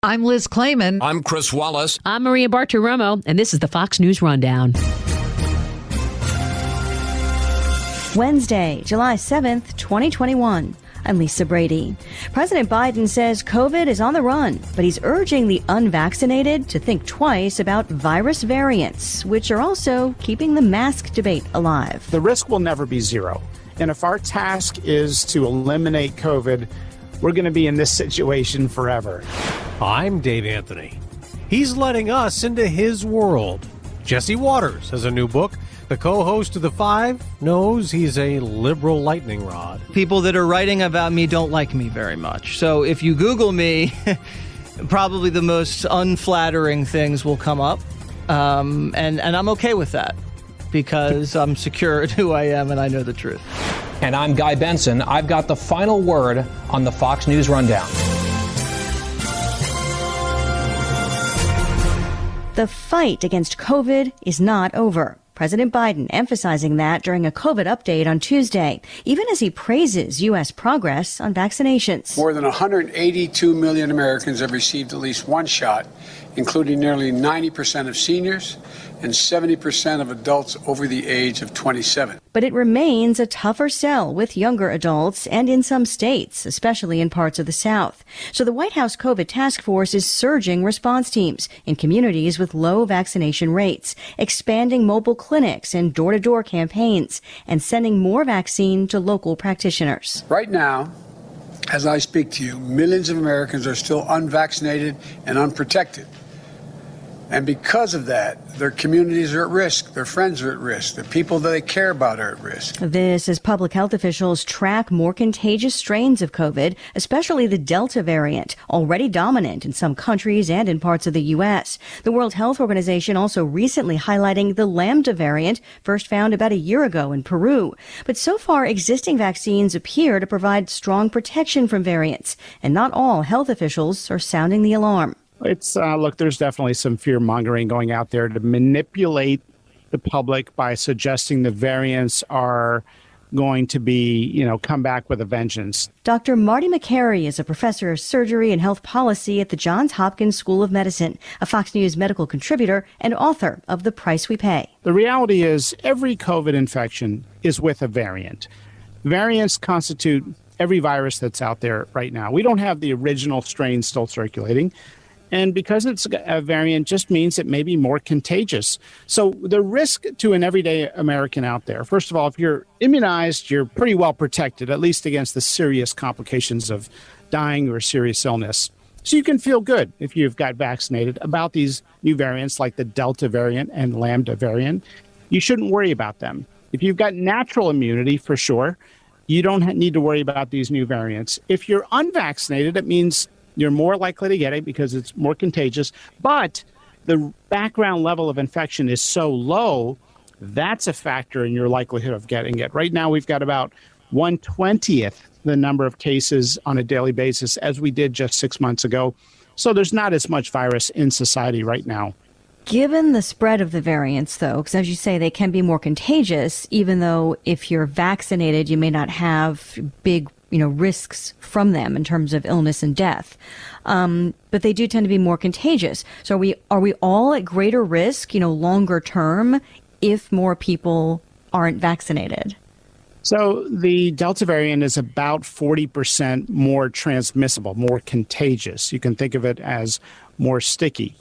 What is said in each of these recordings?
I'm Liz Clayman. I'm Chris Wallace. I'm Maria Bartiromo, and this is the Fox News Rundown. Wednesday, July 7th, 2021. I'm Lisa Brady. President Biden says COVID is on the run, but he's urging the unvaccinated to think twice about virus variants, which are also keeping the mask debate alive. The risk will never be zero. And if our task is to eliminate COVID, we're going to be in this situation forever. I'm Dave Anthony. He's letting us into his world. Jesse Waters has a new book. The co-host of The Five knows he's a liberal lightning rod. People that are writing about me don't like me very much. So if you Google me, probably the most unflattering things will come up. And I'm okay with that because I'm secure in who I am and I know the truth. And I'm Guy Benson. I've got the final word on the Fox News Rundown. The fight against COVID is not over. President Biden emphasizing that during a COVID update on Tuesday, even as he praises U.S. progress on vaccinations. More than 182 million Americans have received at least one shot, including nearly 90% of seniors and 70% of adults over the age of 27. But it remains a tougher sell with younger adults and in some states, especially in parts of the South. So the White House COVID task force is surging response teams in communities with low vaccination rates, expanding mobile clinics and door-to-door campaigns, and sending more vaccine to local practitioners. Right now, as I speak to you, millions of Americans are still unvaccinated and unprotected. And because of that, their communities are at risk, their friends are at risk, the people that they care about are at risk. This as public health officials track more contagious strains of COVID, especially the Delta variant, already dominant in some countries and in parts of the U.S. The World Health Organization also recently highlighting the Lambda variant, first found about a year ago in Peru. But so far, existing vaccines appear to provide strong protection from variants, and not all health officials are sounding the alarm. Look, there's definitely some fear mongering going out there to manipulate the public by suggesting the variants are going to be, come back with a vengeance. Dr. Marty Makary is a professor of surgery and health policy at the Johns Hopkins School of Medicine, a Fox News medical contributor and author of The Price We Pay. The reality is every COVID infection is with a variant. Variants constitute every virus that's out there right now. We don't have the original strain still circulating. And because it's a variant just means it may be more contagious. So the risk to an everyday American out there, first of all, if you're immunized, you're pretty well protected, at least against the serious complications of dying or serious illness. So you can feel good if you've got vaccinated about these new variants like the Delta variant and Lambda variant. You shouldn't worry about them. If you've got natural immunity, for sure, you don't need to worry about these new variants. If you're unvaccinated, it means you're more likely to get it because it's more contagious. But the background level of infection is so low, that's a factor in your likelihood of getting it. Right now, we've got about 1/20th the number of cases on a daily basis as we did just 6 months ago. So there's not as much virus in society right now. Given the spread of the variants, though, because as you say, they can be more contagious, even though if you're vaccinated, you may not have big risks from them in terms of illness and death. But they do tend to be more contagious. So are we all at greater risk, longer term, if more people aren't vaccinated? So the Delta variant is about 40% more transmissible, more contagious. You can think of it as more sticky.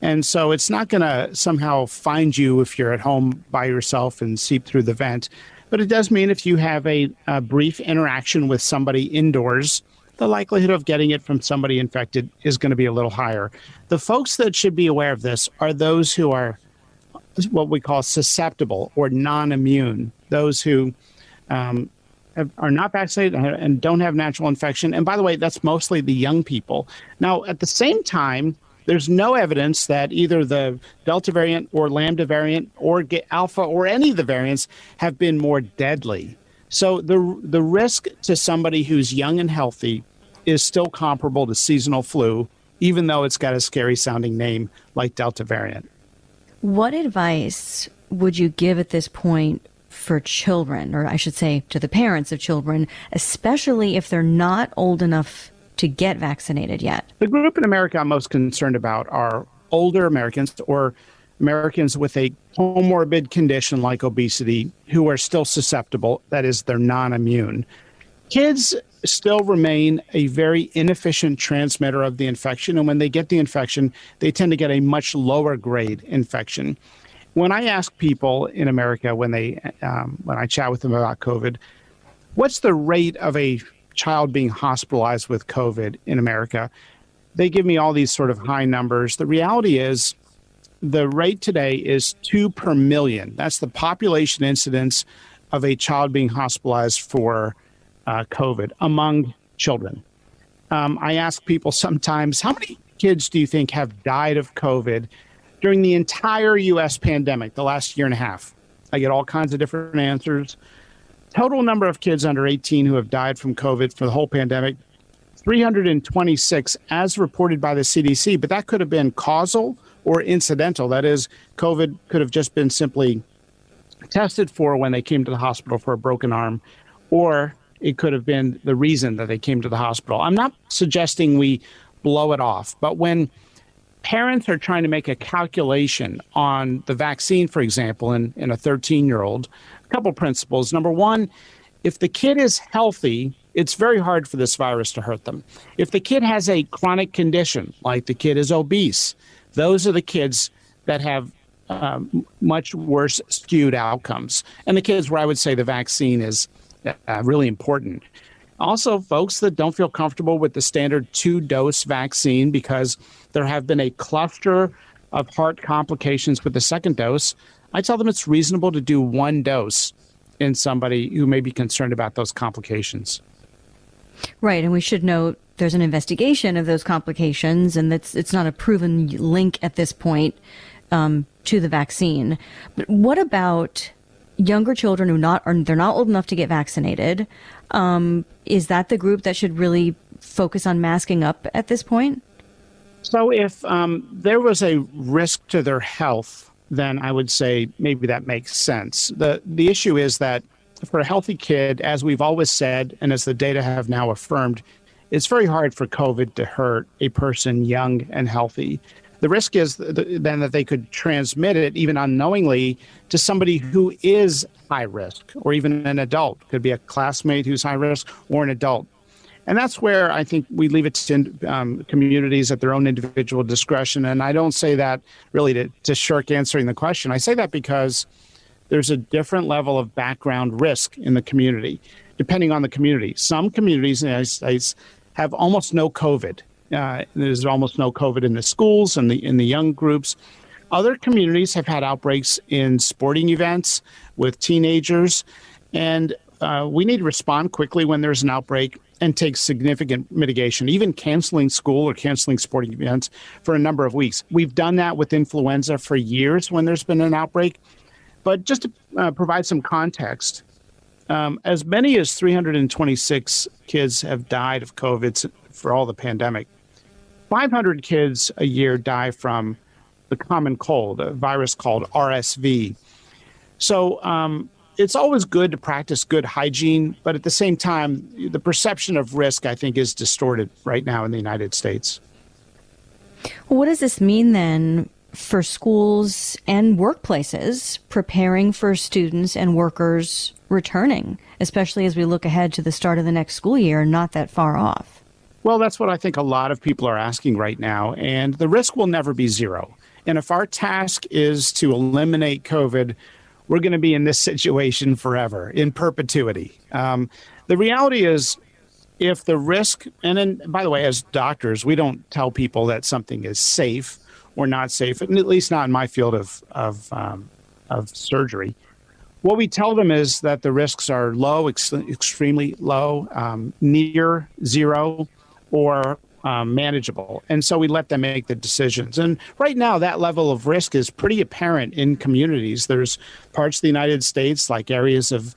And so it's not going to somehow find you if you're at home by yourself and seep through the vent. But it does mean if you have a brief interaction with somebody indoors, the likelihood of getting it from somebody infected is going to be a little higher. The folks that should be aware of this are those who are what we call susceptible or non-immune, those who are not vaccinated and don't have natural infection. And by the way, that's mostly the young people. Now, at the same time, there's no evidence that either the Delta variant or Lambda variant or Alpha or any of the variants have been more deadly. So the risk to somebody who's young and healthy is still comparable to seasonal flu, even though it's got a scary sounding name like Delta variant. What advice would you give at this point for children, or I should say to the parents of children, especially if they're not old enough to get vaccinated yet? The group in America I'm most concerned about are older Americans or Americans with a comorbid condition like obesity who are still susceptible, that is, they're non-immune. Kids still remain a very inefficient transmitter of the infection, and when they get the infection, they tend to get a much lower grade infection. When I ask people in America, when I chat with them about COVID, what's the rate of a child being hospitalized with COVID in America? They give me all these sort of high numbers. The reality is the rate today is 2 per million. That's the population incidence of a child being hospitalized for COVID among children. I ask people sometimes, how many kids do you think have died of COVID during the entire U.S. pandemic, the last year and a half? I get all kinds of different answers. Total number of kids under 18 who have died from COVID for the whole pandemic, 326 as reported by the CDC, but that could have been causal or incidental. That is, COVID could have just been simply tested for when they came to the hospital for a broken arm, or it could have been the reason that they came to the hospital. I'm not suggesting we blow it off, but when parents are trying to make a calculation on the vaccine, for example, in a 13-year-old, a couple principles. Number one, if the kid is healthy, it's very hard for this virus to hurt them. If the kid has a chronic condition, like the kid is obese, those are the kids that have much worse skewed outcomes. And the kids where I would say the vaccine is really important. Also, folks that don't feel comfortable with the standard 2-dose vaccine because there have been a cluster of heart complications with the second dose, I tell them it's reasonable to do 1 dose in somebody who may be concerned about those complications. Right, and we should note there's an investigation of those complications, and it's not a proven link at this point to the vaccine. But what about younger children they're not old enough to get vaccinated? Is that the group that should really focus on masking up at this point? So if there was a risk to their health, then I would say maybe that makes sense. The issue is that for a healthy kid, as we've always said, and as the data have now affirmed, it's very hard for COVID to hurt a person young and healthy. The risk is then that they could transmit it even unknowingly to somebody who is high risk, or even an adult. Could be a classmate who's high risk or an adult. And that's where I think we leave it to communities at their own individual discretion. And I don't say that really to shirk answering the question. I say that because there's a different level of background risk in the community, depending on the community. Some communities in the United States have almost no COVID. There's almost no COVID in the schools and in the young groups. Other communities have had outbreaks in sporting events with teenagers, and we need to respond quickly when there's an outbreak and take significant mitigation, even canceling school or canceling sporting events for a number of weeks. We've done that with influenza for years when there's been an outbreak. But just to provide some context, as many as 326 kids have died of COVID for all the pandemic. 500 kids a year die from the common cold, a virus called RSV. So it's always good to practice good hygiene, but at the same time, the perception of risk, I think, is distorted right now in the United States. Well, what does this mean then for schools and workplaces preparing for students and workers returning, especially as we look ahead to the start of the next school year, not that far off? Well, that's what I think a lot of people are asking right now, and the risk will never be zero. And if our task is to eliminate COVID, we're going to be in this situation forever, in perpetuity. The reality is, if the risk, and then, by the way, as doctors, we don't tell people that something is safe or not safe, at least not in my field of surgery. What we tell them is that the risks are low, extremely low, near zero, or manageable. And so we let them make the decisions. And right now, that level of risk is pretty apparent in communities. There's parts of the United States, like areas of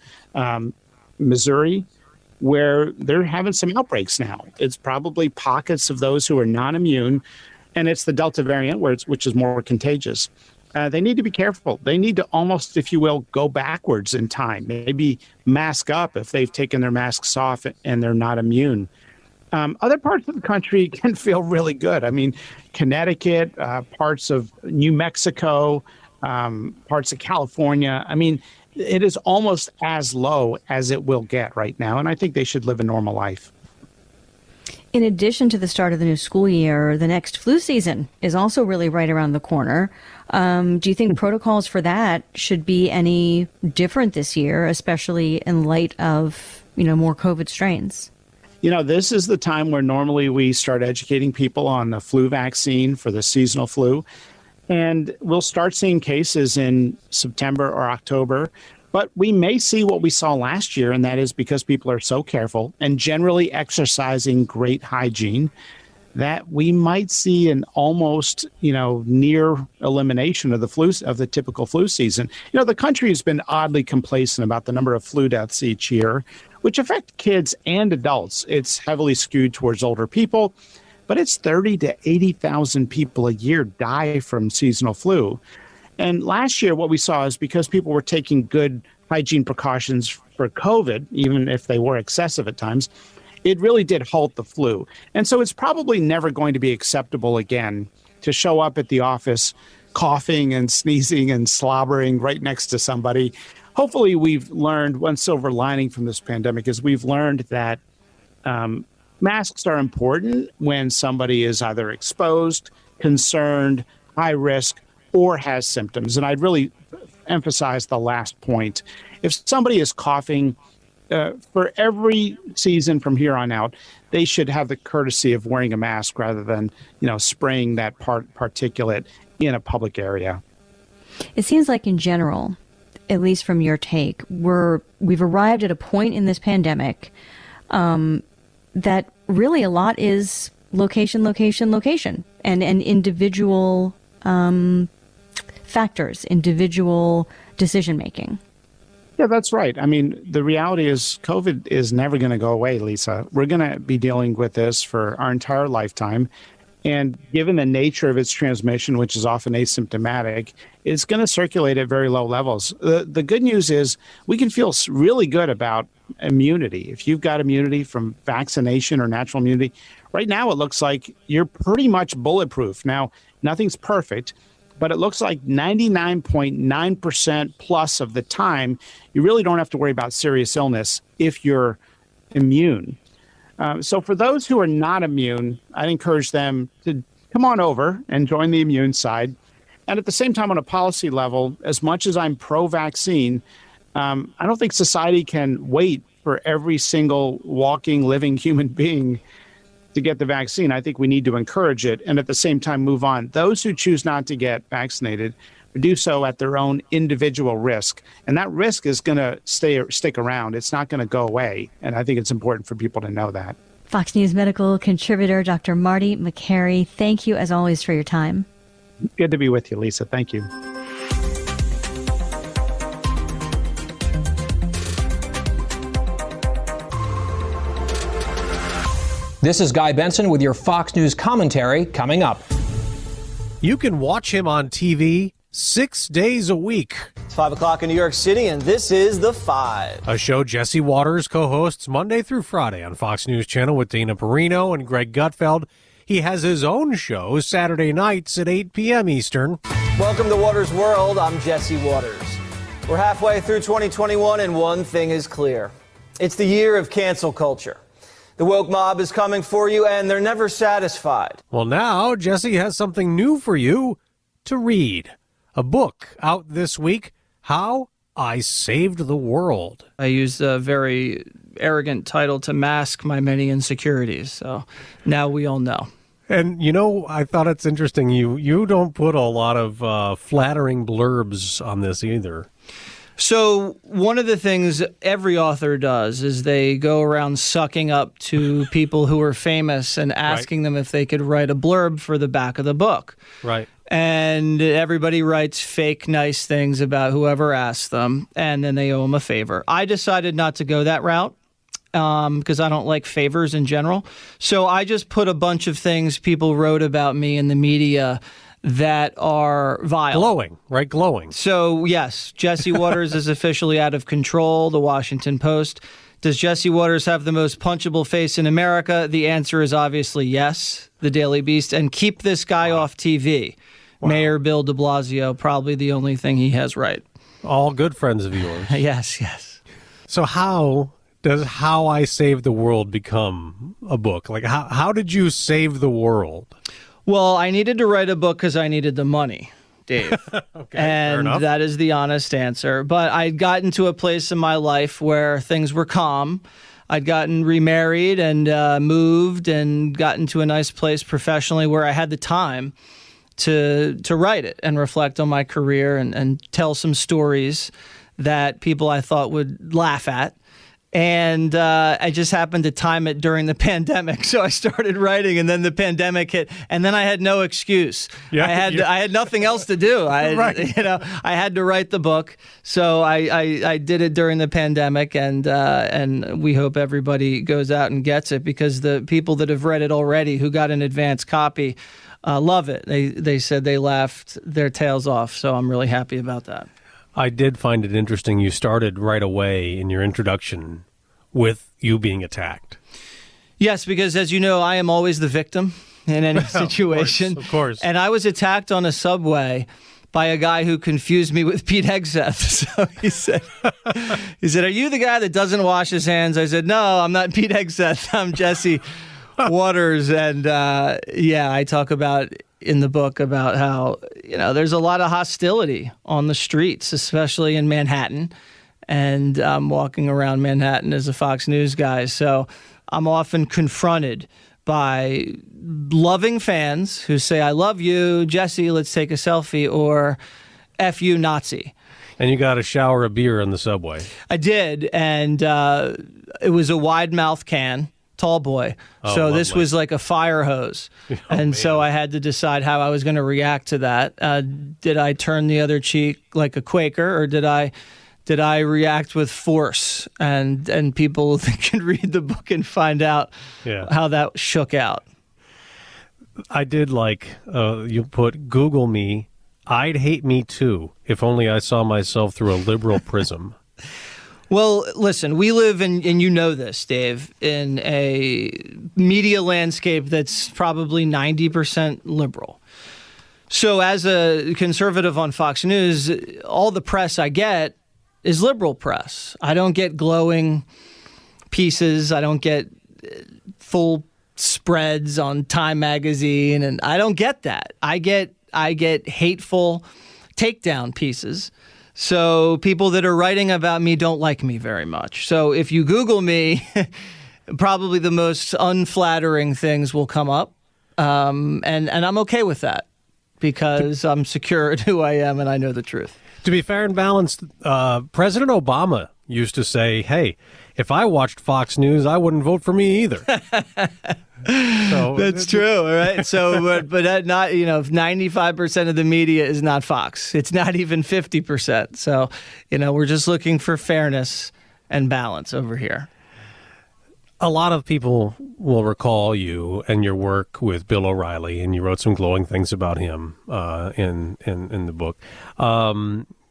Missouri, where they're having some outbreaks now. It's probably pockets of those who are non-immune, and it's the Delta variant, which is more contagious. They need to be careful. They need to almost, if you will, go backwards in time, maybe mask up if they've taken their masks off and they're not immune. Other parts of the country can feel really good. I mean, Connecticut, parts of New Mexico, parts of California. I mean, it is almost as low as it will get right now, and I think they should live a normal life. In addition to the start of the new school year, the next flu season is also really right around the corner. Do you think protocols for that should be any different this year, especially in light of, more COVID strains? This is the time where normally we start educating people on the flu vaccine for the seasonal flu. And we'll start seeing cases in September or October. But we may see what we saw last year, and that is because people are so careful and generally exercising great hygiene that we might see an almost, near elimination of the typical flu season. The country has been oddly complacent about the number of flu deaths each year, which affect kids and adults. It's heavily skewed towards older people, but it's 30 to 80,000 people a year die from seasonal flu. And last year, what we saw is because people were taking good hygiene precautions for COVID, even if they were excessive at times, it really did halt the flu. And so it's probably never going to be acceptable again to show up at the office coughing and sneezing and slobbering right next to somebody. Hopefully, we've learned one silver lining from this pandemic is we've learned that masks are important when somebody is either exposed, concerned, high risk, or has symptoms. And I'd really emphasize the last point. If somebody is coughing, for every season from here on out, they should have the courtesy of wearing a mask rather than, spraying that particulate in a public area. It seems like in general, at least from your take, we've arrived at a point in this pandemic that really a lot is location, and individual factors, individual decision-making. Yeah, that's right. I mean, the reality is COVID is never going to go away, Lisa. We're going to be dealing with this for our entire lifetime. And given the nature of its transmission, which is often asymptomatic, it's going to circulate at very low levels. The good news is we can feel really good about immunity. If you've got immunity from vaccination or natural immunity, right now it looks like you're pretty much bulletproof. Now, nothing's perfect, but it looks like 99.9% plus of the time, you really don't have to worry about serious illness if you're immune. So for those who are not immune, I'd encourage them to come on over and join the immune side. And at the same time, on a policy level, as much as I'm pro-vaccine, I don't think society can wait for every single walking, living human being to get the vaccine. I think we need to encourage it and at the same time move on. Those who choose not to get vaccinated do so at their own individual risk. And that risk is going to stick around. It's not going to go away. And I think it's important for people to know that. Fox News medical contributor Dr. Marty Makary, thank you as always for your time. Good to be with you, Lisa. Thank you. This is Guy Benson with your Fox News commentary coming up. You can watch him on TV 6 days a week. It's 5 o'clock in New York City, and this is The Five. A show Jesse Waters co-hosts Monday through Friday on Fox News Channel with Dana Perino and Greg Gutfeld. He has his own show Saturday nights at 8 p.m. Eastern. Welcome to Waters World. I'm Jesse Waters. We're halfway through 2021, and one thing is clear. It's the year of cancel culture. The woke mob is coming for you, and they're never satisfied. Well, now Jesse has something new for you to read. A book out this week, How I Saved the World. I used a very arrogant title to mask my many insecurities, so now we all know. And, I thought it's interesting. You don't put a lot of flattering blurbs on this either. So one of the things every author does is they go around sucking up to people who are famous and asking them if they could write a blurb for the back of the book. Right. And everybody writes fake nice things about whoever asked them, and then they owe them a favor. I decided not to go that route because I don't like favors in general. So I just put a bunch of things people wrote about me in the media that are vile. Glowing, right? Glowing. So, yes, Jesse Waters is officially out of control, the Washington Post. Does Jesse Waters have the most punchable face in America? The answer is obviously yes, the Daily Beast. And keep this guy off TV. Wow. Mayor Bill de Blasio, probably the only thing he has right. All good friends of yours. Yes. So how does How I Saved the World become a book? Like, how did you save the world? Well, I needed to write a book because I needed the money, Dave. Okay, and that is the honest answer. But I'd gotten to a place in my life where things were calm. I'd gotten remarried and moved and gotten to a nice place professionally where I had the time to write it and reflect on my career and tell some stories that people I thought would laugh at. And I just happened to time it during the pandemic. So I started writing, and then the pandemic hit, and then I had no excuse. Yeah, I had nothing else to do. Right. I had to write the book. So I did it during the pandemic, and we hope everybody goes out and gets it, because the people that have read it already, who got an advance copy, love it. They said they laughed their tails off. So I'm really happy about that. I did find it interesting. You started right away in your introduction with you being attacked. Yes, because as you know, I am always the victim in any situation. Of course. And I was attacked on a subway by a guy who confused me with Pete Hegseth. So he said, "Are you the guy that doesn't wash his hands?" I said, "No, I'm not Pete Hegseth. I'm Jesse Waters." And I talk about in the book about how, there's a lot of hostility on the streets, especially in Manhattan. And I'm walking around Manhattan as a Fox News guy. So I'm often confronted by loving fans who say, "I love you, Jesse, let's take a selfie," or "F you, Nazi." And you got a shower of beer on the subway. I did. And it was a wide mouth can. Tall boy. So lovely. This was like a fire hose. So I had to decide how I was going to react to that. Did I turn the other cheek like a Quaker, or did I react with force? And people can read the book and find out how that shook out. I did like you put, "Google me. I'd hate me too if only I saw myself through a liberal prism." Well, listen, we live in, and you know this, Dave, in a media landscape that's probably 90% liberal. So as a conservative on Fox News, all the press I get is liberal press. I don't get glowing pieces. I don't get full spreads on Time magazine, and I don't get that. I get hateful takedown pieces. So people that are writing about me don't like me very much. So if you Google me, probably the most unflattering things will come up. And I'm okay with that, because I'm secure in who I am and I know the truth. To be fair and balanced, President Obama used to say, "Hey, if I watched Fox News, I wouldn't vote for me either." So, that's true, all right? So, but not, 95% of the media is not Fox. It's not even 50%. So, we're just looking for fairness and balance over here. A lot of people will recall you and your work with Bill O'Reilly, and you wrote some glowing things about him in the book.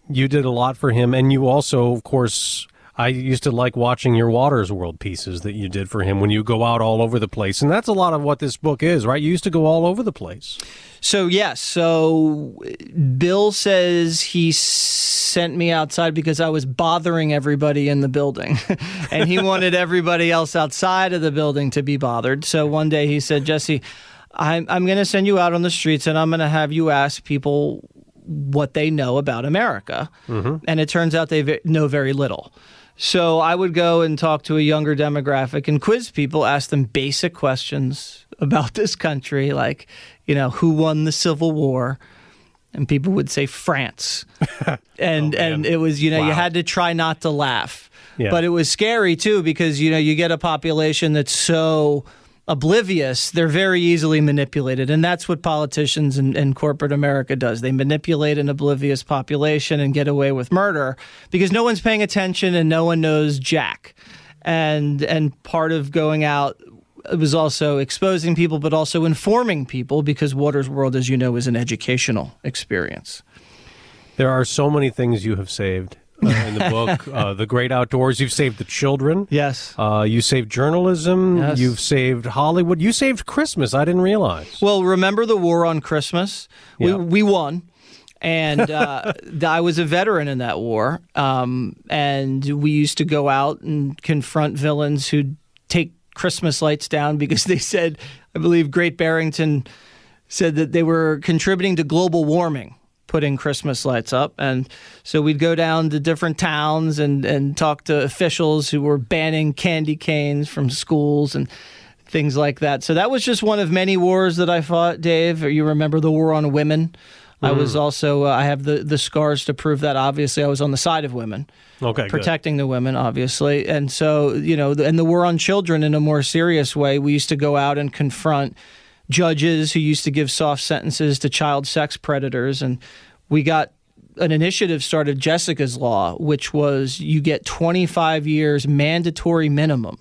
You did a lot for him, and you also, of course, I used to like watching your Waters World pieces that you did for him when you go out all over the place. And that's a lot of what this book is, right? You used to go all over the place. So, yes. So Bill says he sent me outside because I was bothering everybody in the building. And he wanted everybody else outside of the building to be bothered. So one day he said, "Jesse, I'm going to send you out on the streets, and I'm going to have you ask people what they know about America." Mm-hmm. And it turns out they know very little. So I would go and talk to a younger demographic and quiz people, ask them basic questions about this country, like, who won the Civil War? And people would say France. And it was, wow. You had to try not to laugh. Yeah. But it was scary, too, because, you get a population that's so oblivious, they're very easily manipulated. And that's what politicians and corporate America does. They manipulate an oblivious population and get away with murder because no one's paying attention and no one knows jack. And part of going out was also exposing people, but also informing people, because Waters World, as you know, is an educational experience. There are so many things you have saved. in the book. The great outdoors. You've saved the children. Yes. You saved journalism. Yes. You've saved Hollywood. You saved Christmas. I didn't realize. Well, remember the war on Christmas? Yeah. We won. And I was a veteran in that war. And we used to go out and confront villains who'd take Christmas lights down because they said, I believe Great Barrington said that they were contributing to global warming, putting Christmas lights up. And so we'd go down to different towns and talk to officials who were banning candy canes from schools and things like that. So that was just one of many wars that I fought, Dave. You remember the war on women? I was also, I have the scars to prove that. Obviously, I was on the side of women. Okay, protecting the women, obviously. And so, and the war on children in a more serious way, we used to go out and confront judges who used to give soft sentences to child sex predators. And we got an initiative started, Jessica's Law, which was you get 25 years mandatory minimum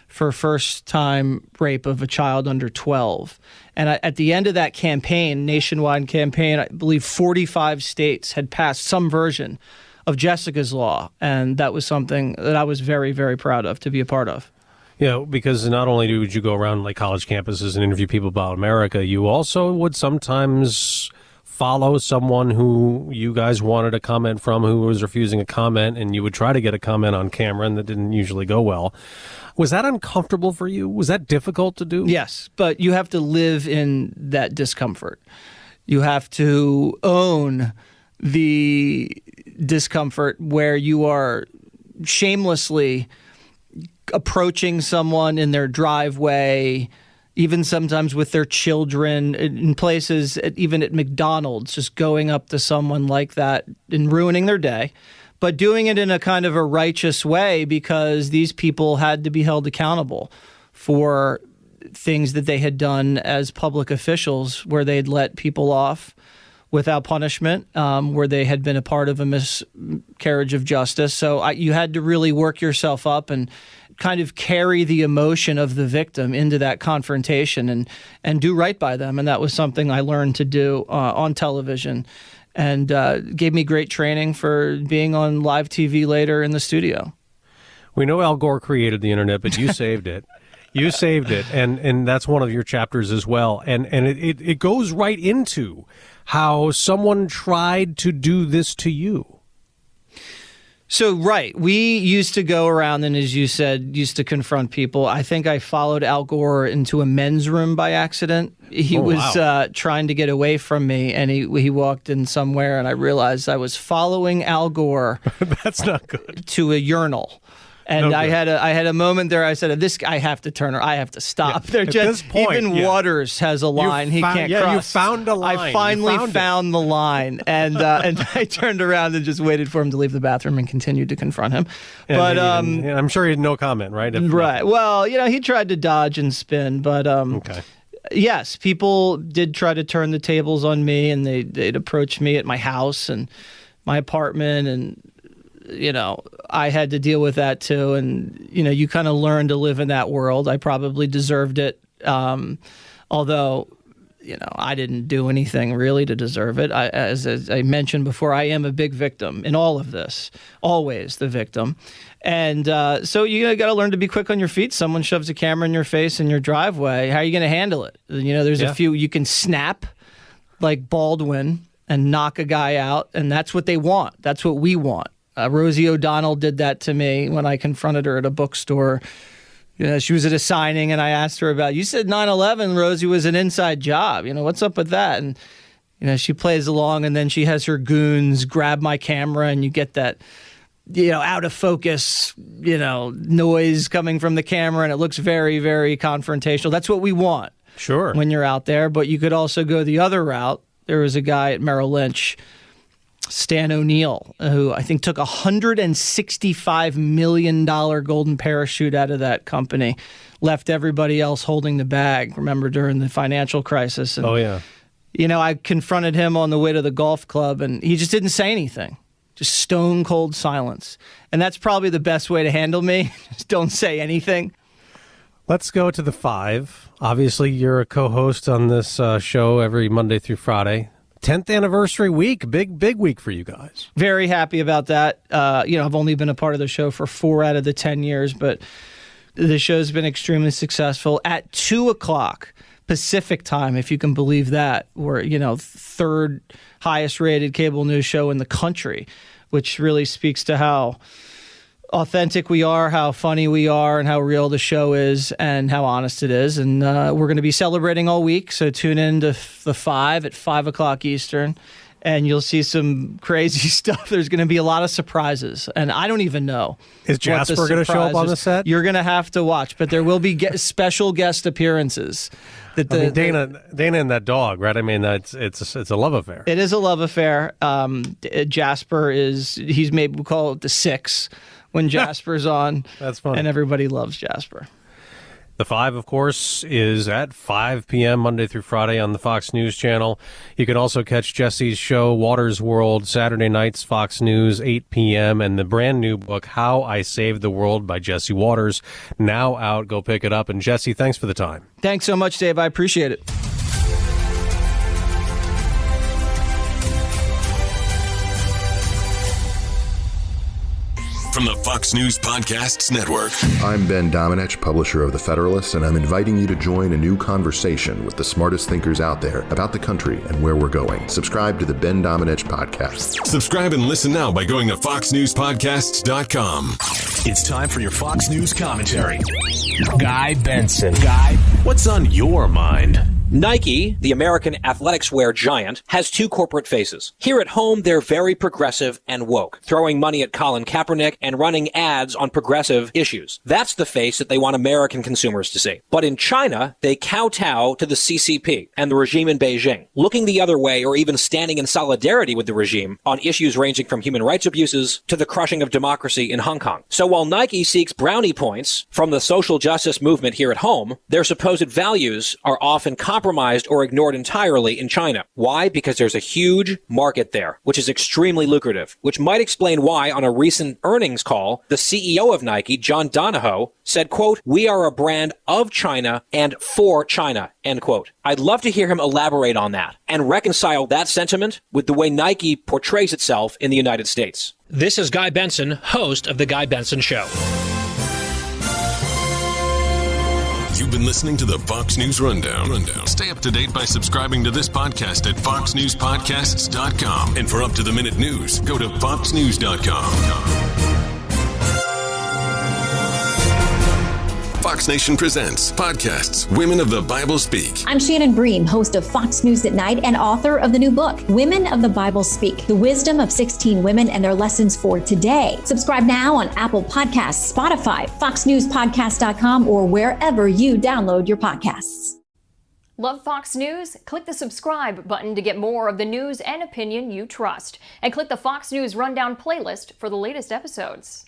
for first-time rape of a child under 12. And at the end of that campaign, nationwide campaign, I believe 45 states had passed some version of Jessica's Law. And that was something that I was very, very proud of to be a part of. Yeah, because not only would you go around like college campuses and interview people about America, you also would sometimes follow someone who you guys wanted a comment from who was refusing a comment, and you would try to get a comment on camera, and that didn't usually go well. Was that uncomfortable for you? Was that difficult to do? Yes, but you have to live in that discomfort. You have to own the discomfort where you are shamelessly approaching someone in their driveway, even sometimes with their children, in places, even at McDonald's, just going up to someone like that and ruining their day, but doing it in a kind of a righteous way because these people had to be held accountable for things that they had done as public officials where they'd let people off without punishment, where they had been a part of a miscarriage of justice. So you had to really work yourself up and kind of carry the emotion of the victim into that confrontation and do right by them. And that was something I learned to do on television and gave me great training for being on live TV later in the studio. We know Al Gore created the internet, but you saved it. You saved it, and that's one of your chapters as well. And it goes right into how someone tried to do this to you. So, right, we used to go around and, as you said, used to confront people. I think I followed Al Gore into a men's room by accident. He was trying to get away from me, and he walked in somewhere, and I realized I was following Al Gore. That's not good. To a urinal. And no, I had a moment there. I said, "This I have to turn her. I have to stop." Yeah. At this point, even Waters has a line he can't cross. You found a line. I finally found the line, and I turned around and just waited for him to leave the bathroom and continued to confront him. But I'm sure he had no comment, right? Right. Well, he tried to dodge and spin, but okay. Yes, people did try to turn the tables on me, and they'd approach me at my house and my apartment, and I had to deal with that too. And, you kind of learn to live in that world. I probably deserved it. Although, I didn't do anything really to deserve it. As I mentioned before, I am a big victim in all of this, always the victim. And so you got to learn to be quick on your feet. Someone shoves a camera in your face in your driveway. How are you going to handle it? There's a few, you can snap like Baldwin and knock a guy out. And that's what they want. That's what we want. Rosie O'Donnell did that to me when I confronted her at a bookstore. She was at a signing, and I asked her about, you said 9/11, Rosie, was an inside job. What's up with that? And, she plays along, and then she has her goons grab my camera, and you get that, out of focus, noise coming from the camera, and it looks very, very confrontational. That's what we want. Sure. When you're out there. But you could also go the other route. There was a guy at Merrill Lynch, Stan O'Neill, who I think took $165 million golden parachute out of that company, left everybody else holding the bag, remember, during the financial crisis. And, oh, yeah. I confronted him on the way to the golf club, and he just didn't say anything. Just stone cold silence. And that's probably the best way to handle me. Just don't say anything. Let's go to the 5. Obviously, you're a co-host on this show every Monday through Friday. 10th anniversary week, big week for you guys. Very happy about that. I've only been a part of the show for 4 out of the 10 years, but the show's been extremely successful. At 2:00 Pacific time, if you can believe that, we're, third highest rated cable news show in the country, which really speaks to how authentic we are, how funny we are, and how real the show is, and how honest it is. And we're going to be celebrating all week, so tune in to the 5 at 5:00 Eastern, and you'll see some crazy stuff. There's going to be a lot of surprises, and I don't even know. Is Jasper going to show up on the set? You're going to have to watch, but there will be special guest apperances. Dana and that dog, right? I mean, it's a love affair. It is a love affair. Jasper he's maybe we call it the 6 when Jasper's on. That's funny. And everybody loves Jasper. The 5, of course, is at 5 p.m. Monday through Friday on the Fox News Channel. You can also catch Jesse's show, Waters World, Saturday nights, Fox News, 8 p.m., and the brand new book, How I Saved the World by Jesse Waters, now out. Go pick it up. And Jesse, thanks for the time. Thanks so much, Dave. I appreciate it. From the Fox News Podcasts Network. I'm Ben Domenech, publisher of The Federalist, and I'm inviting you to join a new conversation with the smartest thinkers out there about the country and where we're going. Subscribe to the Ben Domenech Podcast. Subscribe and listen now by going to foxnewspodcasts.com. It's time for your Fox News commentary. Guy Benson. Guy, what's on your mind? Nike, the American athletics wear giant, has 2 corporate faces. Here at home, they're very progressive and woke, throwing money at Colin Kaepernick and running ads on progressive issues. That's the face that they want American consumers to see. But in China, they kowtow to the CCP and the regime in Beijing, looking the other way or even standing in solidarity with the regime on issues ranging from human rights abuses to the crushing of democracy in Hong Kong. So while Nike seeks brownie points from the social justice movement here at home, their supposed values are often compromised or ignored entirely in China. Why? Because there's a huge market there, which is extremely lucrative, which might explain why on a recent earnings call, the CEO of Nike, John Donahoe, said, quote, "We are a brand of China and for China," end quote. I'd love to hear him elaborate on that and reconcile that sentiment with the way Nike portrays itself in the United States. This is Guy Benson, host of The Guy Benson Show. You've been listening to the Fox News Rundown. Stay up to date by subscribing to this podcast at foxnewspodcasts.com. And for up-to-the-minute news, go to foxnews.com. Fox Nation presents podcasts Women of the Bible Speak. I'm Shannon Bream, host of Fox News at Night and author of the new book, Women of the Bible Speak, the wisdom of 16 women and their lessons for today. Subscribe now on Apple Podcasts, Spotify, foxnewspodcast.com, or wherever you download your podcasts. Love Fox News? Click the subscribe button to get more of the news and opinion you trust. And click the Fox News Rundown playlist for the latest episodes.